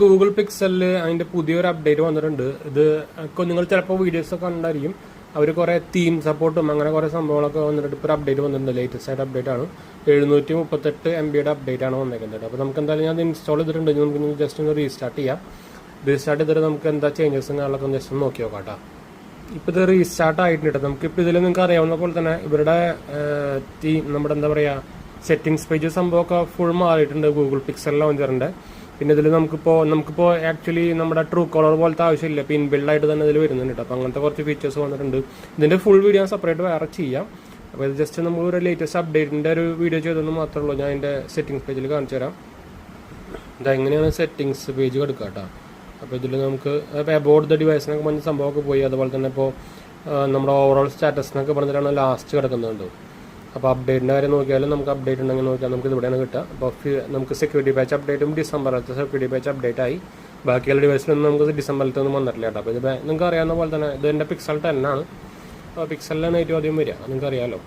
Google പിക്സലിൽ അതിന്റെ പുതിയൊരു update വന്നിട്ടുണ്ട്. ഇത് നിങ്ങൾ ചിലപ്പോൾ വീഡിയോസ് ഒക്കെ കണ്ടായിരിക്കും. അവർ കുറെ തീം സപ്പോർട്ടും അങ്ങനെ കുറെ സംഭവങ്ങളൊക്കെ വന്നിട്ട് ഇപ്പോൾ ഒരു അപ്ഡേറ്റ് വന്നിട്ടുണ്ട്. ലേറ്റസ്റ്റ് ആയിട്ട് അപ്ഡേറ്റ് ആണ്. 738 MB അപ്ഡേറ്റ് ആണ് വന്നേക്കുന്നത്. അപ്പോൾ നമുക്ക് എന്തായാലും ഞാൻ ഇൻസ്റ്റാൾ ചെയ്തിട്ടുണ്ട്. നമുക്ക് ജസ്റ്റ് ഒന്ന് റീസ്റ്റാർട്ട് ചെയ്യാം. റീസ്റ്റാർട്ട് ചെയ്തിട്ട് നമുക്ക് എന്താ ചേഞ്ചസ് കാര്യങ്ങളൊക്കെ ജസ്റ്റ് ഒന്ന് നോക്കി നോക്കാം കേട്ടോ. ഇപ്പോൾ ഇത് റീസ്റ്റാർട്ട് ആയിട്ടുണ്ട്. നമുക്കിപ്പോൾ ഇതിൽ നിങ്ങൾക്ക് അറിയാവുന്ന പോലെ തന്നെ ഇവരുടെ നമ്മുടെ എന്താ പറയുക സെറ്റിംഗ്സ് പേജ് സംഭവമൊക്കെ ഫുൾ മാറിയിട്ടുണ്ട് ഗൂഗിൾ പിക്സൽ ലോഞ്ചറിന്റെ. പിന്നെ ഇതിൽ നമുക്കിപ്പോൾ ആക്ച്വലി നമ്മുടെ ട്രൂ കോളർ പോലത്തെ ആവശ്യമില്ല. ഇപ്പോൾ ഇൻബിൽഡ് തന്നെ ഇതിൽ വരുന്നുണ്ട്. അപ്പോൾ അങ്ങനത്തെ കുറച്ച് ഫീച്ചേഴ്സ് വന്നിട്ടുണ്ട്. ഇതിന്റെ ഫുൾ വീഡിയോ സെപ്പറേറ്റ് വേറെ ചെയ്യാം. അപ്പോൾ ഇത് ജസ്റ്റ് നമ്മളൊരു ലേറ്റസ്റ്റ് അപ്ഡേറ്റിന്റെ ഒരു വീഡിയോ ചെയ്തെന്ന് മാത്രമേ ഉള്ളൂ. ഞാൻ അതിന്റെ സെറ്റിംഗ്സ് പേജിൽ കാണിച്ചു തരാം. ഇതെങ്ങനെയാണ് സെറ്റിംഗ്സ് പേജ് കൊടുക്കുക കേട്ടോ. അപ്പോൾ ഇതിൽ നമുക്ക് അബൌട്ട് ദ ഡിവൈസിനൊക്കെ പറഞ്ഞ സംഭവമൊക്കെ പോയി. അതുപോലെ തന്നെ ഇപ്പോൾ നമ്മുടെ ഓവറോൾ സ്റ്റാറ്റസിനൊക്കെ പറഞ്ഞിട്ടാണ് ലാസ്റ്റ് കിടക്കുന്നുണ്ട്. അപ്പോൾ അപ്ഡേറ്റിൻ്റെ കാര്യം നോക്കിയാലും നമുക്ക് അപ്ഡേറ്റ് ഉണ്ടെങ്കിൽ നോക്കിയാൽ നമുക്ക് ഇവിടെയാണ് കിട്ടുക. അപ്പോൾ നമുക്ക് സെക്യൂരിറ്റി പാച്ച് അപ്ഡേറ്റും ഡിസംബറിലത്തെ സെക്യൂരിറ്റി പാച്ച് അപ്ഡേറ്റ് ആയി. ബാക്കിയുള്ള ഡിവൈസിലൊന്നും നമുക്ക് ഡിസംബറിലത്തൊന്നും വന്നിട്ടില്ല കേട്ടോ. അപ്പോൾ ഇത് നിങ്ങൾക്ക് അറിയാവുന്ന പോലെ തന്നെ ഇത് എൻ്റെ പിക്സൽ 10 ആണ്. അപ്പോൾ പിക്സലിലെ നെഗറ്റീവ് ആദ്യം വരിക നിങ്ങൾക്ക് അറിയാമല്ലോ.